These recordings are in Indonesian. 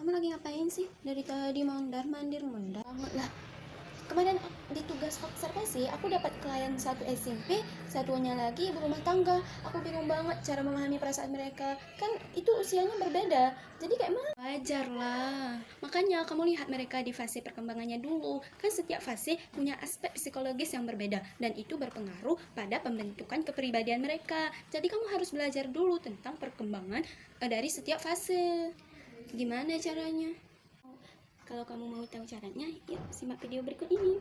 Kamu lagi ngapain sih? Dari tadi mondar-mandir banget lah. Kemarin di tugas observasi aku dapat klien satu SMP, satunya lagi ibu rumah tangga. Aku bingung banget cara memahami perasaan mereka. Kan itu usianya berbeda. Jadi kayak mana? Wajar lah. Makanya kamu lihat mereka di fase perkembangannya dulu. Kan setiap fase punya aspek psikologis yang berbeda dan itu berpengaruh pada pembentukan kepribadian mereka. Jadi kamu harus belajar dulu tentang perkembangan dari setiap fase. Gimana caranya? Kalau kamu mau tahu caranya, yuk simak video berikut ini.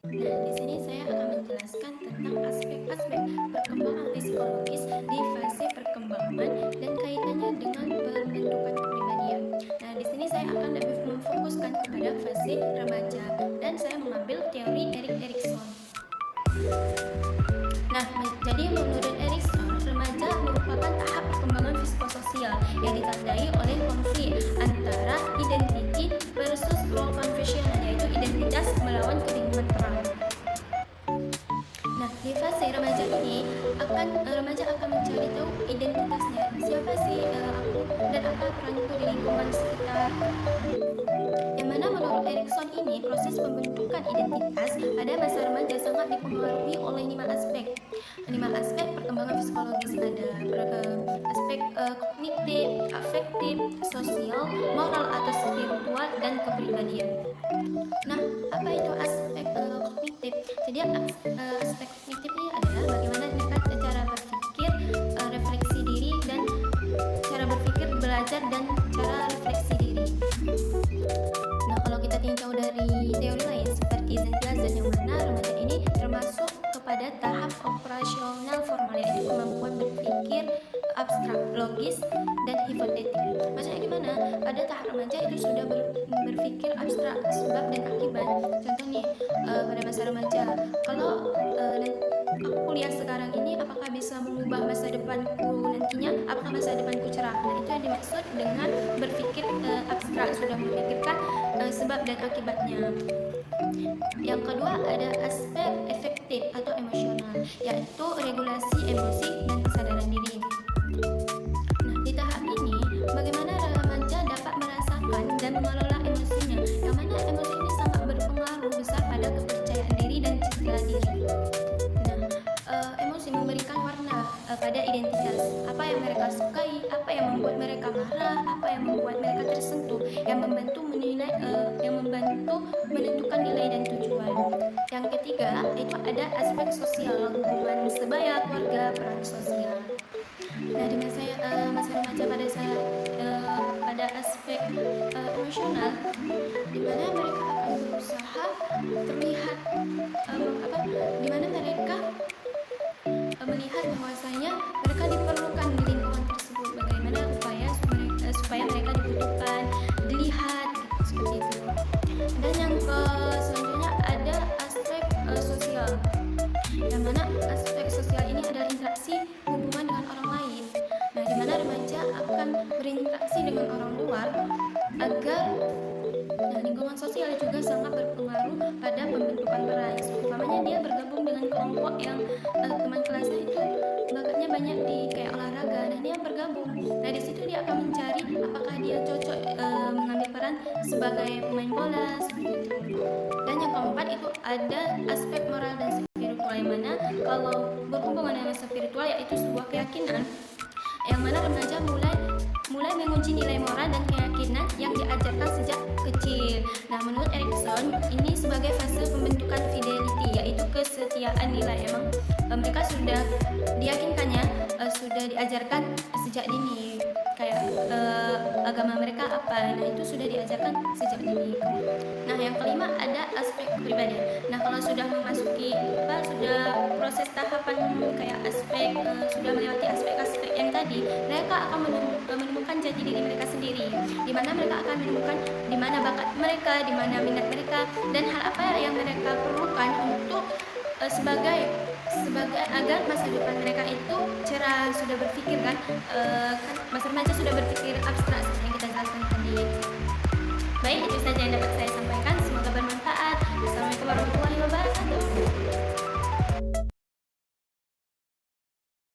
Nah, di sini saya akan menjelaskan tentang aspek-aspek perkembangan psikologis di fase perkembangan dan kaitannya dengan pembentukan kepribadian. Nah, di sini saya akan lebih memfokuskan kepada fase remaja dan saya mengambil teori Erik Erikson. Nah, jadi menurut Erikson, remaja merupakan tahap perkembangan psikososial yang ditandai oleh konflik antara identity versus role confusional, yaitu identitas melawan kebingungan peran. Nah, di fase remaja ini remaja akan mencari tahu identitasnya, siapa sih aku dan apa peranku di lingkungan sekitar. Yang mana menurut Erikson ini proses pembentukan identitas pada masa remaja sangat dipengaruhi oleh 5 aspek. 5 aspek perkembangan psikologis ada aspek kognitif, afektif, sosial, moral atau spiritual, dan kepribadian. Nah, apa itu aspek kognitif? Jadi aspek kognitif ini adalah bagaimana kita cara berpikir, refleksi diri, dan cara berpikir, belajar, dan cara refleksi diri. Nah, kalau kita tinjau dari teori lain seperti Zenplaza, yang mana remaja ini termasuk kepada tahap operasional formal, yaitu kemampuan berpikir abstrak, logis, dan hipotetik. Maksudnya gimana? Pada tahap remaja itu sudah berpikir abstrak, sebab dan akibat. Contoh nih, pada masa remaja, kalau aku kuliah sekarang ini, apakah bisa mengubah masa depanku nantinya? Apakah masa depanku cerah? Nah, itu yang dimaksud dengan berpikir abstrak, sudah memikirkan sebab dan akibatnya. Yang kedua ada aspek efektif atau emosional, yaitu regulasi emosi dan kesadaran diri. Nah, di tahap ini bagaimana remaja dapat merasakan dan mengelola emosinya, yang mana emosi ini sangat berpengaruh besar pada kepercayaan diri dan citra diri. Nah, emosi memberikan warna pada identitas, apa yang mereka sukai, apa yang membuat mereka marah, apa yang membuat mereka tersentuh, yang membantu menentukan nilai dan tujuan. Yang ketiga itu ada aspek sosial, hubungan sebaya, keluarga, peran sosial. Nah, di masa remaja pada aspek emosional, di mana mereka akan berusaha terlihat di mana mereka melihat bahwasanya mereka diperlukan di lingkungan tersebut. Bagaimana supaya mereka dibutuhkan, dilihat, gitu, seperti itu. Dan yang selanjutnya ada aspek sosial, yang mana aspek sosial ini adalah interaksi hubungan dengan orang lain. Nah, di mana remaja akan berinteraksi dengan orang luar agar lingkungan sosial juga sangat berpengaruh pada pembentukan peran. Umpamanya dia bergabung dengan kelompok yang teman kelasnya itu bakatnya banyak di kayak olahraga, nah dia bergabung. Nah, di situ dia akan mencari apakah dia cocok mengambil peran sebagai pemain bola, seperti itu. Dan yang keempat itu ada aspek moral dan spiritual, yang mana kalau berhubungan dengan spiritual yaitu sebuah keyakinan, yang mana remaja mulai menguji nilai moral dan keyakinan yang diajarkan sejak kecil. Nah, menurut Erikson ini sebagai fase pembentukan fidelity, yaitu kesetiaan nilai. Emang mereka sudah diyakinkannya, sudah diajarkan sejak dini, kayak agama mereka apa. Nah, itu sudah diajarkan sejak dini. Nah, yang kelima ada aspek kepribadian. Nah, kalau sudah memasuki sudah proses tahapan kayak sudah melewati aspek-aspek yang tadi, mereka akan menemukan jati diri mereka sendiri, di mana mereka akan menemukan di mana bakat mereka, di mana minat mereka, dan hal apa yang mereka perlukan untuk sebagai agar masa depan mereka itu cerah. Sudah berpikir kan masa remaja sudah berpikir abstrak seperti yang kita jelaskan tadi. Baik, itu saja yang dapat saya sampaikan.